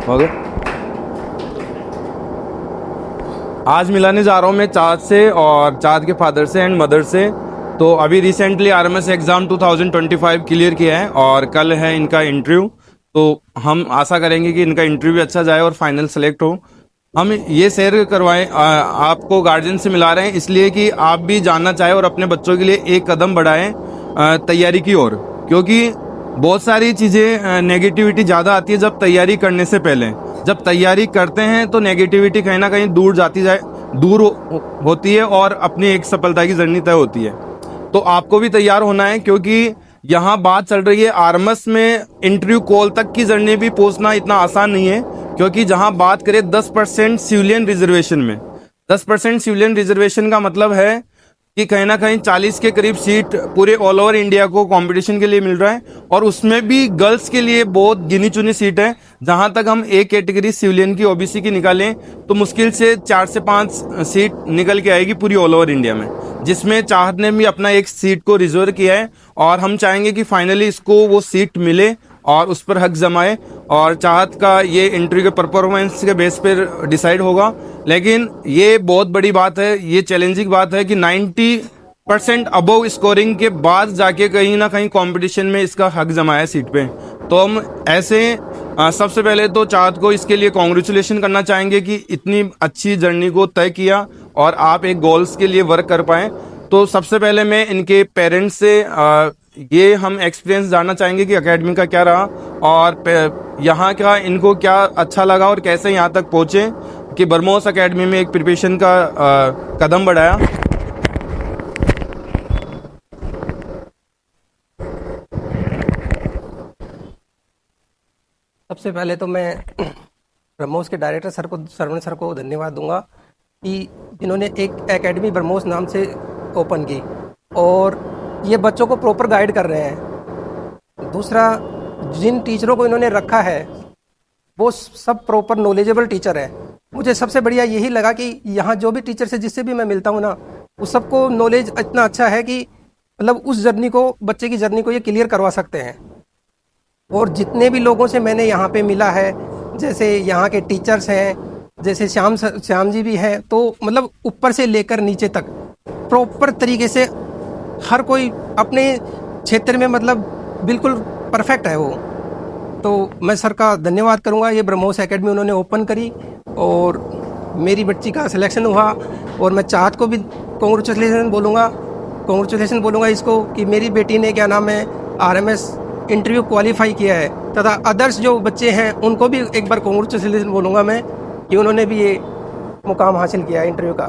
हो गया। आज मिलाने जा रहा हूँ मैं चाँद से और चाँद के फादर से एंड मदर से। तो अभी रिसेंटली आरएमएस एग्ज़ाम 2025 क्लियर किया है और कल है इनका इंटरव्यू। तो हम आशा करेंगे कि इनका इंटरव्यू भी अच्छा जाए और फाइनल सेलेक्ट हो। हम ये शेयर करवाएं आपको गार्जियन से मिला रहे हैं इसलिए कि आप भी जानना चाहें और अपने बच्चों के लिए एक कदम बढ़ाएं तैयारी की ओर, क्योंकि बहुत सारी चीज़ें नेगेटिविटी ज़्यादा आती है जब तैयारी करने से पहले। जब तैयारी करते हैं तो नेगेटिविटी कहीं ना कहीं दूर होती है और अपनी एक सफलता की जर्नी तय होती है। तो आपको भी तैयार होना है, क्योंकि यहाँ बात चल रही है आरएमएस में इंटरव्यू कॉल तक की जर्नी भी पहुंचना इतना आसान नहीं है। क्योंकि जहां बात करें 10% सिविलियन रिजर्वेशन में, 10% सिविलियन रिजर्वेशन का मतलब है कि कहीं ना कहीं 40 के करीब सीट पूरे ऑल ओवर इंडिया को कंपटीशन के लिए मिल रहा है। और उसमें भी गर्ल्स के लिए बहुत गिनी चुनी सीट है। जहां तक हम एक कैटेगरी सिविलियन की ओबीसी की निकालें तो मुश्किल से 4 से 5 सीट निकल के आएगी पूरी ऑल ओवर इंडिया में, जिसमें चाहत ने भी अपना एक सीट को रिजर्व किया है। और हम चाहेंगे कि फाइनली इसको वो सीट मिले और उस पर हक जमाए। और चाहत का ये इंटरव्यू के परफॉर्मेंस के बेस पर डिसाइड होगा। लेकिन ये बहुत बड़ी बात है, ये चैलेंजिंग बात है कि 90% अबव स्कोरिंग के बाद जाके कहीं ना कहीं कंपटीशन में इसका हक जमाया सीट पे। तो हम ऐसे सबसे पहले तो चाहत को इसके लिए कॉन्ग्रेचुलेशन करना चाहेंगे कि इतनी अच्छी जर्नी को तय किया और आप एक गोल्स के लिए वर्क कर पाएँ। तो सबसे पहले मैं इनके पेरेंट्स से ये हम एक्सपीरियंस जानना चाहेंगे कि एकेडमी का क्या रहा और यहाँ का इनको क्या अच्छा लगा और कैसे यहाँ तक पहुँचे कि ब्रह्मोस एकेडमी में एक प्रिपरेशन का कदम बढ़ाया। सबसे पहले तो मैं ब्रह्मोस के डायरेक्टर सर को, सरवण सर को धन्यवाद दूंगा कि जिन्होंने एक एकेडमी ब्रह्मोस नाम से ओपन की और ये बच्चों को प्रॉपर गाइड कर रहे हैं। दूसरा, जिन टीचरों को इन्होंने रखा है वो सब प्रॉपर नॉलेजेबल टीचर है। मुझे सबसे बढ़िया यही लगा कि यहाँ जो भी टीचर से जिससे भी मैं मिलता हूँ ना, उस सबको नॉलेज इतना अच्छा है कि मतलब उस जर्नी को, बच्चे की जर्नी को ये क्लियर करवा सकते हैं। और जितने भी लोगों से मैंने यहाँ पे मिला है, जैसे यहाँ के टीचर्स हैं, जैसे श्याम जी भी हैं, तो मतलब ऊपर से लेकर नीचे तक प्रॉपर तरीके से हर कोई अपने क्षेत्र में मतलब बिल्कुल परफेक्ट है वो। तो मैं सर का धन्यवाद करूँगा, ये ब्रह्मोस एकेडमी उन्होंने ओपन करी और मेरी बच्ची का सिलेक्शन हुआ। और मैं चाहत को भी कॉन्ग्रेचुलेशन बोलूँगा इसको कि मेरी बेटी ने क्या नाम है आरएमएस इंटरव्यू क्वालिफाई किया है। तथा अदर्स जो बच्चे हैं उनको भी एक बार कॉन्ग्रेचुलेशन बोलूँगा मैं कि उन्होंने भी ये मुकाम हासिल किया है इंटरव्यू का।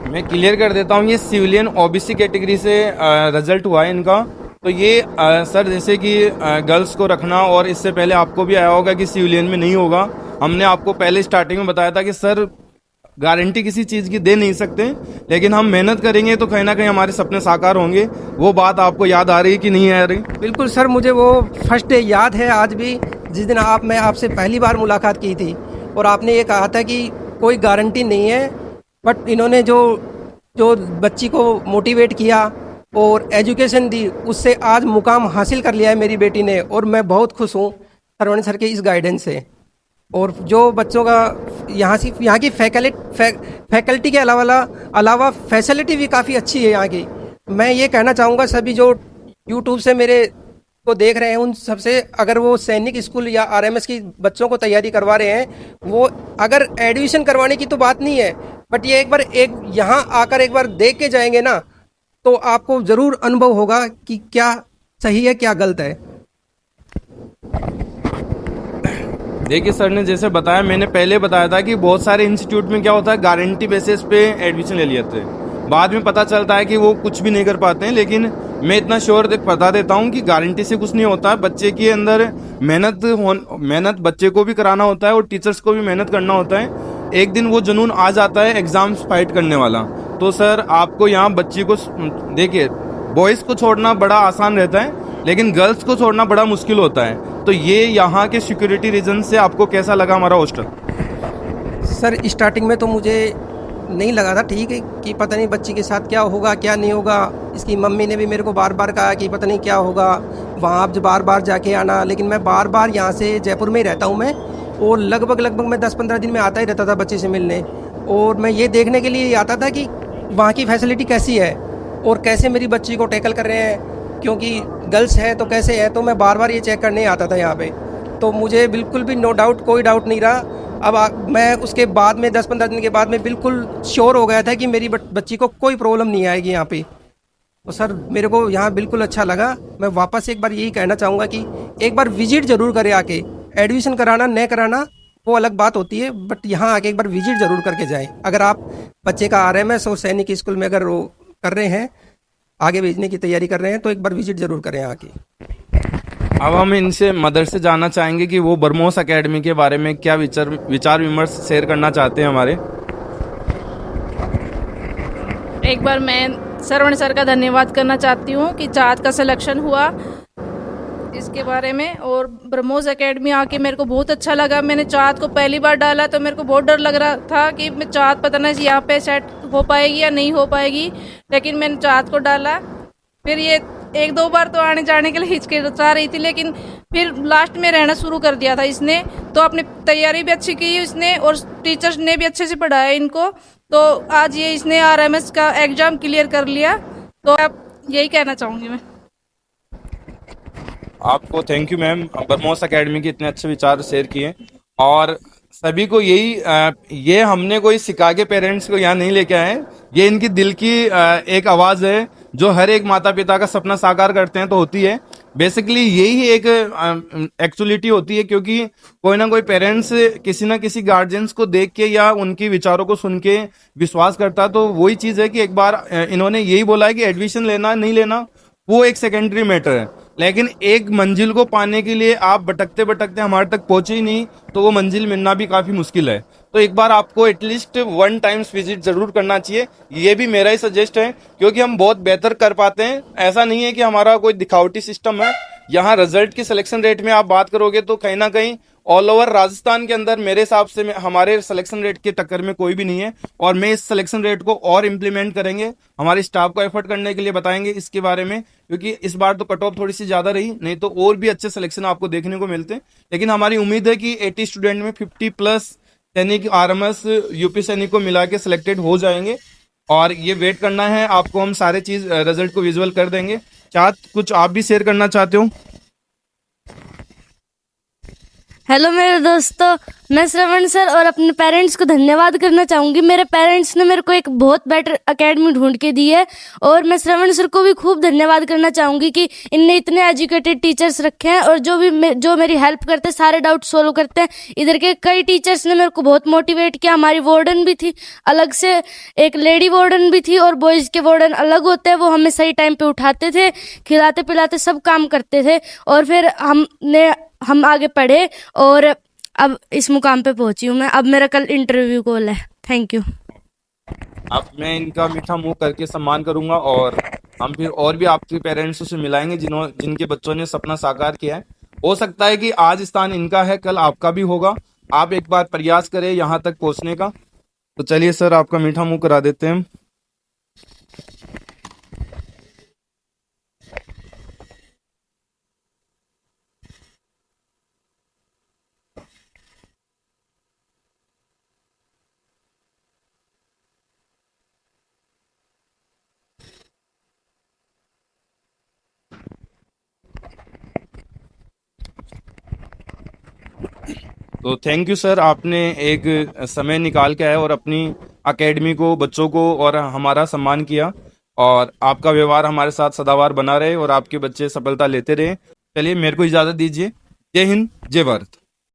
मैं क्लियर कर देता हूँ, ये सिविलियन ओबीसी कैटेगरी से रिजल्ट हुआ है इनका। तो ये सर जैसे कि गर्ल्स को रखना, और इससे पहले आपको भी आया होगा कि सिविलियन में नहीं होगा। हमने आपको पहले स्टार्टिंग में बताया था कि सर गारंटी किसी चीज़ की दे नहीं सकते, लेकिन हम मेहनत करेंगे तो कहीं ना कहीं हमारे सपने साकार होंगे। वो बात आपको याद आ रही है कि नहीं आ रही? बिल्कुल सर, मुझे वो फर्स्ट डे याद है आज भी, जिस दिन मैं आपसे पहली बार मुलाकात की थी और आपने ये कहा था कि कोई गारंटी नहीं है, बट इन्होंने जो बच्ची को मोटिवेट किया और एजुकेशन दी, उससे आज मुकाम हासिल कर लिया है मेरी बेटी ने। और मैं बहुत खुश हूँ सरवण सर के इस गाइडेंस से। और जो बच्चों का यहाँ की फैकल्टी के अलावा फैसिलिटी भी काफ़ी अच्छी है यहाँ की। मैं ये कहना चाहूँगा सभी जो यूट्यूब से मेरे को देख रहे हैं उन सबसे, अगर वो सैनिक स्कूल या आरएमएस की बच्चों को तैयारी करवा रहे हैं, वो अगर एडमिशन करवाने की तो बात नहीं है, बट ये एक यहाँ आकर एक बार देख के जाएंगे ना, तो आपको ज़रूर अनुभव होगा कि क्या सही है क्या गलत है। देखिए सर ने जैसे बताया, मैंने पहले बताया था कि बहुत सारे इंस्टीट्यूट में क्या होता है, गारंटी बेसिस पे एडमिशन ले लेते हैं। बाद में पता चलता है कि वो कुछ भी नहीं कर पाते हैं। लेकिन मैं इतना श्योर बता देता हूँ कि गारंटी से कुछ नहीं होता है। बच्चे के अंदर मेहनत बच्चे को भी कराना होता है और टीचर्स को भी मेहनत करना होता है। एक दिन वो जुनून आ जाता है एग्जाम्स फाइट करने वाला। तो सर आपको यहाँ बच्ची को देखिए, बॉयज़ को छोड़ना बड़ा आसान रहता है, लेकिन गर्ल्स को छोड़ना बड़ा मुश्किल होता है। तो ये यहाँ के सिक्योरिटी रीजन से आपको कैसा लगा हमारा हॉस्टल? सर स्टार्टिंग में तो मुझे नहीं लगा था ठीक है कि पता नहीं बच्ची के साथ क्या होगा क्या नहीं होगा। इसकी मम्मी ने भी मेरे को बार बार कहा कि पता नहीं क्या होगा, वहाँ आप बार बार जाके आना। लेकिन मैं बार बार यहाँ से जयपुर में ही रहता हूँ मैं, और लगभग मैं 10-15 दिन में आता ही रहता था बच्चे से मिलने। और मैं ये देखने के लिए आता था कि वहाँ की फैसिलिटी कैसी है और कैसे मेरी बच्ची को टैकल कर रहे हैं, क्योंकि गर्ल्स है तो कैसे है। तो मैं बार बार ये चेक करने आता था यहाँ पे। तो मुझे बिल्कुल भी नो डाउट, कोई डाउट नहीं रहा। अब मैं उसके बाद में 10-15 दिन के बाद में बिल्कुल श्योर हो गया था कि मेरी बच्ची को कोई प्रॉब्लम नहीं आएगी यहाँ पे। तो सर मेरे को यहाँ बिल्कुल अच्छा लगा। मैं वापस एक बार यही कहना चाहूँगा कि एक बार विजिट ज़रूर करें आके। एडमिशन कराना न कराना वो अलग बात होती है, बट यहाँ आके एक बार विजिट ज़रूर करके जाएं। अगर आप बच्चे का RMS और सैनिक स्कूल में अगर वो कर रहे हैं, आगे भेजने की तैयारी कर रहे हैं, तो एक बार विजिट ज़रूर करें आके। अब हम इनसे मदर से जानना चाहेंगे कि वो ब्रह्मोस एकेडमी के बारे में क्या विचार विमर्श शेयर करना चाहते हैं हमारे। एक बार मैं श्रवण सर का धन्यवाद करना चाहती हूँ कि चाँद का सिलेक्शन हुआ इसके बारे में। और ब्रह्मोस एकेडमी आके मेरे को बहुत अच्छा लगा। मैंने चाँद को पहली बार डाला तो मेरे को बहुत डर लग रहा था कि मैं चाँद पता नहीं यहाँ पे सेट हो पाएगी या नहीं हो पाएगी, लेकिन मैंने चाँद को डाला। फिर ये 1-2 बार तो आने जाने के लिए हिचकिचा रही थी, लेकिन फिर लास्ट में रहना शुरू कर दिया था इसने। तो अपनी तैयारी भी अच्छी की इसने और टीचर्स ने भी अच्छे से पढ़ाया इनको। तो आज ये इसने RMS का एग्ज़ाम क्लियर कर लिया। तो अब यही कहना चाहूँगी मैं। आपको thank you ma'am, BrahMos academy के इतने अच्छे विचार शेयर किए। और सभी को ये हमने कोई सिखा के पेरेंट्स को यहाँ नहीं लेके आए हैं। ये इनकी दिल की एक आवाज़ है जो हर एक माता पिता का सपना साकार करते हैं तो होती है। बेसिकली यही एक एक्चुअलिटी होती है, क्योंकि कोई ना कोई पेरेंट्स किसी ना किसी गार्जियंस को देख के या उनके विचारों को सुन के विश्वास करता है। तो वही चीज़ है कि एक बार इन्होंने यही बोला है कि एडमिशन लेना नहीं लेना वो एक सेकेंडरी मैटर है, लेकिन एक मंजिल को पाने के लिए आप भटकते भटकते हमारे तक पहुंचे ही नहीं तो वो मंजिल मिलना भी काफ़ी मुश्किल है। तो एक बार आपको एटलीस्ट 1 टाइम्स विजिट जरूर करना चाहिए। ये भी मेरा ही सजेस्ट है, क्योंकि हम बहुत बेहतर कर पाते हैं। ऐसा नहीं है कि हमारा कोई दिखावटी सिस्टम है। यहाँ रिजल्ट की सिलेक्शन रेट में आप बात करोगे तो कहीं ना कहीं ऑल ओवर राजस्थान के अंदर मेरे हिसाब से हमारे सिलेक्शन रेट के टक्कर में कोई भी नहीं है। और मैं इस सिलेक्शन रेट को और इम्प्लीमेंट करेंगे, हमारे स्टाफ को एफर्ट करने के लिए बताएंगे इसके बारे में, क्योंकि इस बार तो कट ऑफ थोड़ी सी ज़्यादा रही, नहीं तो और भी अच्छे सिलेक्शन आपको देखने को मिलते हैं। लेकिन हमारी उम्मीद है कि 80 स्टूडेंट में 50+ सैनिक RMS UP सैनिक को मिला के सिलेक्टेड हो जाएंगे। और ये वेट करना है, आपको हम सारे चीज़ रिजल्ट को विजुअल कर देंगे। कुछ आप भी शेयर करना चाहते हो? हेलो मेरे दोस्तों, मैं श्रवण सर और अपने पेरेंट्स को धन्यवाद करना चाहूँगी। मेरे पेरेंट्स ने मेरे को एक बहुत बेटर एकेडमी ढूंढ के दी है। और मैं श्रवण सर को भी खूब धन्यवाद करना चाहूँगी कि इनने इतने एजुकेटेड टीचर्स रखे हैं और जो मेरी हेल्प करते हैं, सारे डाउट सोल्व करते हैं। इधर के कई टीचर्स ने मेरे को बहुत मोटिवेट किया। हमारी वार्डन भी थी, अलग से एक लेडी वार्डन भी थी और बॉयज़ के वार्डन अलग होते हैं। वो हमें सही टाइम पर उठाते थे, खिलाते पिलाते सब काम करते थे। और फिर हम आगे पढ़े और अब इस मुकाम पे पहुंची हूँ मैं। अब मेरा कल इंटरव्यू कॉल है। Thank you. अब मैं इनका मीठा मुंह करके सम्मान करूंगा और हम फिर और भी आपके पेरेंट्स से मिलाएंगे जिनके बच्चों ने सपना साकार किया है। हो सकता है कि आज स्थान इनका है, कल आपका भी होगा। आप एक बार प्रयास करें यहाँ तक पहुँचने का। तो चलिए सर, आपका मीठा मुंह करा देते हैं। तो थैंक यू सर, आपने एक समय निकाल के आए और अपनी एकेडमी को, बच्चों को और हमारा सम्मान किया। और आपका व्यवहार हमारे साथ सदाबहार बना रहे और आपके बच्चे सफलता लेते रहे। चलिए मेरे को इजाज़त दीजिए। जय हिंद, जय भारत।